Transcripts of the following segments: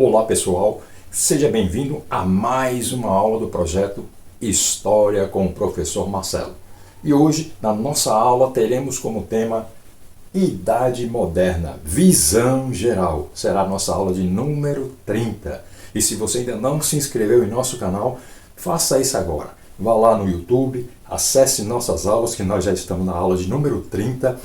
Olá pessoal, seja bem-vindo a mais uma aula do projeto História com o professor Marcelo. E hoje, na nossa aula, teremos como tema Idade Moderna, Visão Geral. Será a nossa aula de número 30. E se você ainda não se inscreveu em nosso canal, faça isso agora. Vá lá no YouTube, acesse nossas aulas, que nós já estamos na aula de número 30.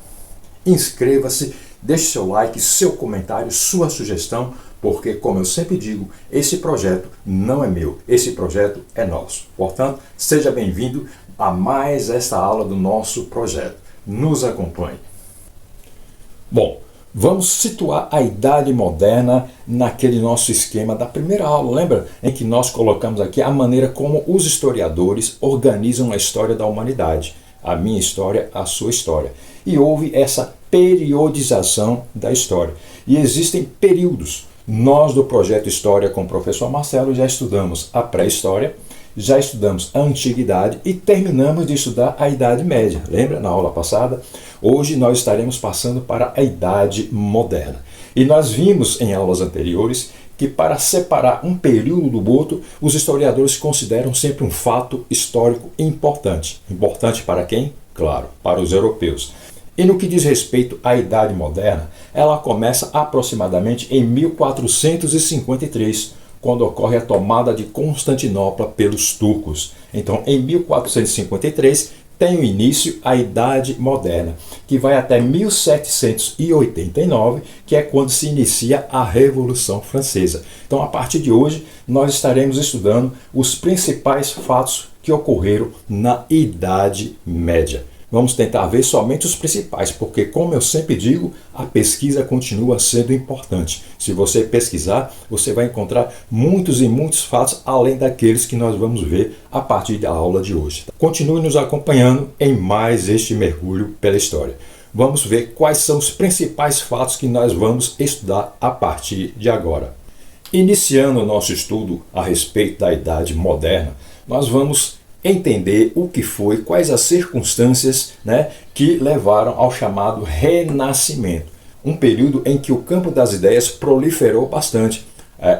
Inscreva-se, deixe seu like, seu comentário, sua sugestão, porque, como eu sempre digo, esse projeto não é meu, esse projeto é nosso. Portanto, seja bem-vindo a mais esta aula do nosso projeto. Nos acompanhe. Bom, vamos situar a Idade Moderna naquele nosso esquema da primeira aula, lembra? Em que nós colocamos aqui a maneira como os historiadores organizam a história da humanidade. A minha história, a sua história. E houve essa periodização da história. E existem períodos. Nós do projeto História com o professor Marcelo já estudamos a pré-história, já estudamos a antiguidade e terminamos de estudar a Idade Média. Lembra na aula passada? Hoje nós estaremos passando para a Idade Moderna. E nós vimos em aulas anteriores que para separar um período do outro, os historiadores consideram sempre um fato histórico importante. Importante para quem? Claro, para os europeus. E no que diz respeito à Idade Moderna, ela começa aproximadamente em 1453, quando ocorre a tomada de Constantinopla pelos turcos. Então, em 1453, tem o início a Idade Moderna, que vai até 1789, que é quando se inicia a Revolução Francesa. Então, a partir de hoje, nós estaremos estudando os principais fatos que ocorreram na Idade Média. Vamos tentar ver somente os principais, porque, como eu sempre digo, a pesquisa continua sendo importante. Se você pesquisar, você vai encontrar muitos e muitos fatos, além daqueles que nós vamos ver a partir da aula de hoje. Continue nos acompanhando em mais este mergulho pela história. Vamos ver quais são os principais fatos que nós vamos estudar a partir de agora. Iniciando o nosso estudo a respeito da Idade Moderna, nós vamos entender o que foi, quais as circunstâncias, que levaram ao chamado Renascimento. Um período em que o campo das ideias proliferou bastante.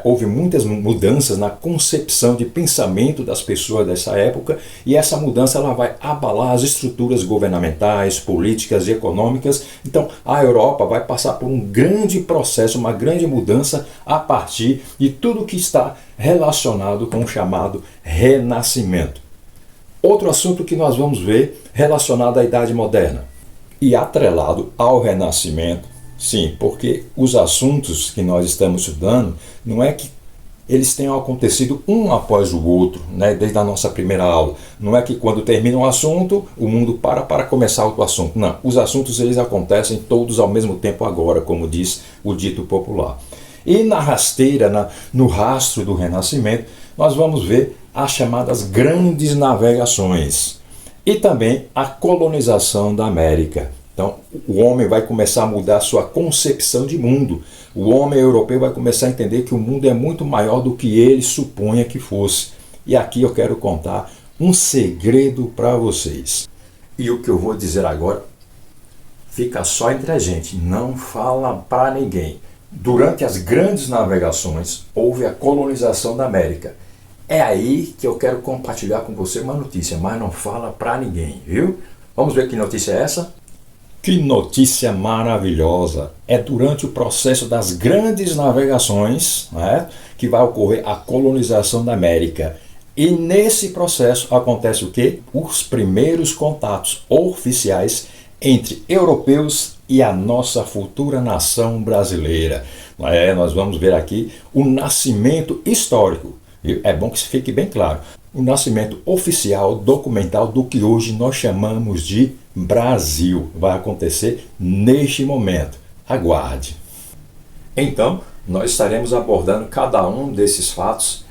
Houve muitas mudanças na concepção de pensamento das pessoas dessa época e essa mudança ela vai abalar as estruturas governamentais, políticas e econômicas. Então a Europa vai passar por um grande processo, uma grande mudança a partir de tudo que está relacionado com o chamado Renascimento. Outro assunto que nós vamos ver relacionado à Idade Moderna e atrelado ao Renascimento, sim, porque os assuntos que nós estamos estudando não é que eles tenham acontecido um após o outro, desde a nossa primeira aula. Não é que quando termina um assunto, o mundo para começar outro assunto. Não, os assuntos eles acontecem todos ao mesmo tempo agora, como diz o dito popular. E na rasteira, no rastro do Renascimento, nós vamos ver as chamadas grandes navegações e também a colonização da América. Então, o homem vai começar a mudar a sua concepção de mundo. O homem europeu vai começar a entender que o mundo é muito maior do que ele supunha que fosse. E aqui eu quero contar um segredo para vocês. E o que eu vou dizer agora fica só entre a gente, não fala para ninguém. Durante as grandes navegações, houve a colonização da América. É aí que eu quero compartilhar com você uma notícia, mas não fala para ninguém, viu? Vamos ver que notícia é essa? Que notícia maravilhosa! É durante o processo das grandes navegações, que vai ocorrer a colonização da América. E nesse processo acontece o quê? Os primeiros contatos oficiais entre europeus e a nossa futura nação brasileira. Nós vamos ver aqui o nascimento histórico. É bom que isso fique bem claro. O nascimento oficial, documental do que hoje nós chamamos de Brasil. Vai acontecer neste momento. Aguarde. Então, nós estaremos abordando cada um desses fatos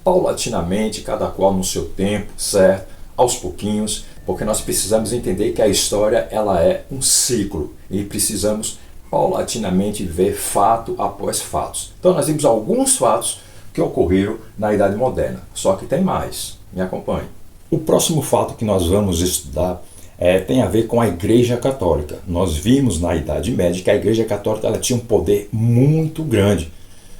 paulatinamente, cada qual no seu tempo, certo? Aos pouquinhos, porque nós precisamos entender que a história ela é um ciclo e precisamos paulatinamente ver fato após fatos. Então, nós vimos alguns fatos que ocorreram na Idade Moderna. Só que tem mais. Me acompanhe. O próximo fato que nós vamos estudar tem a ver com a Igreja Católica. Nós vimos na Idade Média que a Igreja Católica ela tinha um poder muito grande.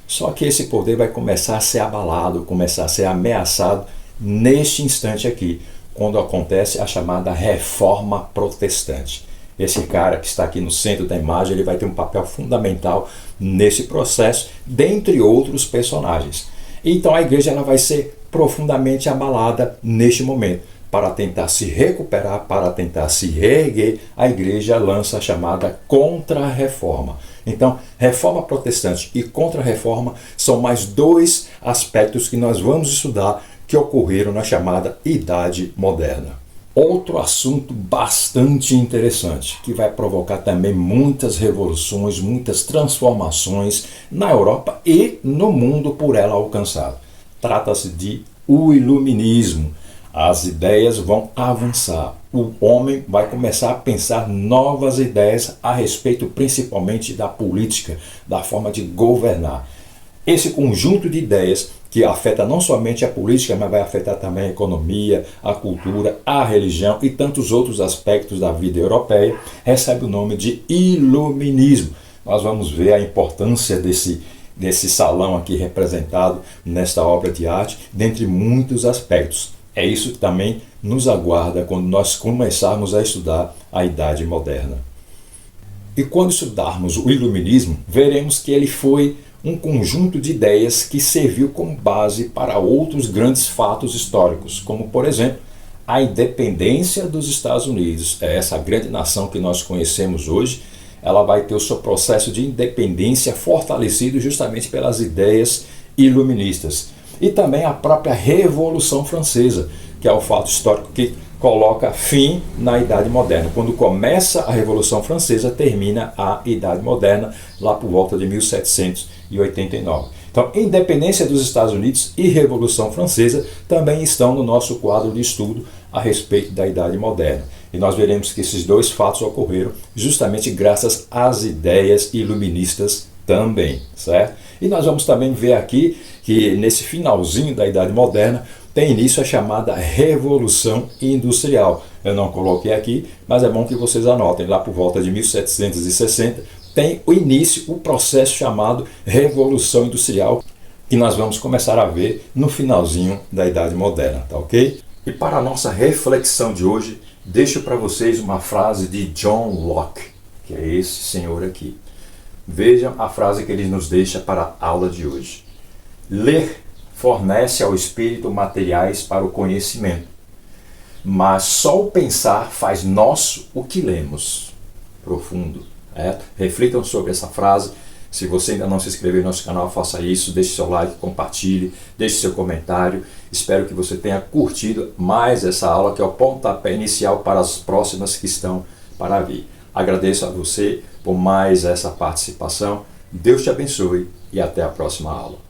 Só que esse poder vai começar a ser abalado, começar a ser ameaçado neste instante aqui, quando acontece a chamada Reforma Protestante. Esse cara que está aqui no centro da imagem, ele vai ter um papel fundamental nesse processo, dentre outros personagens. Então a igreja ela vai ser profundamente abalada neste momento. Para tentar se recuperar, para tentar se reerguer, a igreja lança a chamada Contra-Reforma. Então, Reforma Protestante e Contra-Reforma são mais dois aspectos que nós vamos estudar que ocorreram na chamada Idade Moderna. Outro assunto bastante interessante, que vai provocar também muitas revoluções, muitas transformações na Europa e no mundo por ela alcançado. Trata-se de o Iluminismo. As ideias vão avançar. O homem vai começar a pensar novas ideias a respeito principalmente da política, da forma de governar. Esse conjunto de ideias que afeta não somente a política, mas vai afetar também a economia, a cultura, a religião e tantos outros aspectos da vida europeia, recebe o nome de Iluminismo. Nós vamos ver a importância desse salão aqui representado nesta obra de arte, dentre muitos aspectos. É isso que também nos aguarda quando nós começarmos a estudar a Idade Moderna. E quando estudarmos o Iluminismo, veremos que ele foi um conjunto de ideias que serviu como base para outros grandes fatos históricos, como, por exemplo, a independência dos Estados Unidos. Essa grande nação que nós conhecemos hoje, ela vai ter o seu processo de independência fortalecido justamente pelas ideias iluministas. E também a própria Revolução Francesa, que é o fato histórico que coloca fim na Idade Moderna. Quando começa a Revolução Francesa, termina a Idade Moderna, lá por volta de 1789. Então, independência dos Estados Unidos e Revolução Francesa também estão no nosso quadro de estudo a respeito da Idade Moderna. E nós veremos que esses dois fatos ocorreram justamente graças às ideias iluministas também, certo? E nós vamos também ver aqui que nesse finalzinho da Idade Moderna tem início a chamada Revolução Industrial. Eu não coloquei aqui, mas é bom que vocês anotem. Lá por volta de 1760 tem o início, o processo chamado Revolução Industrial, que nós vamos começar a ver no finalzinho da Idade Moderna, tá ok? E para a nossa reflexão de hoje, deixo para vocês uma frase de John Locke, que é esse senhor aqui. Vejam a frase que ele nos deixa para a aula de hoje. Ler fornece ao espírito materiais para o conhecimento, mas só o pensar faz nosso o que lemos. Profundo. Reflitam sobre essa frase. Se você ainda não se inscreveu no nosso canal, faça isso, deixe seu like, compartilhe, deixe seu comentário. Espero que você tenha curtido mais essa aula, que é o pontapé inicial para as próximas que estão para vir. Agradeço a você por mais essa participação. Deus te abençoe e até a próxima aula.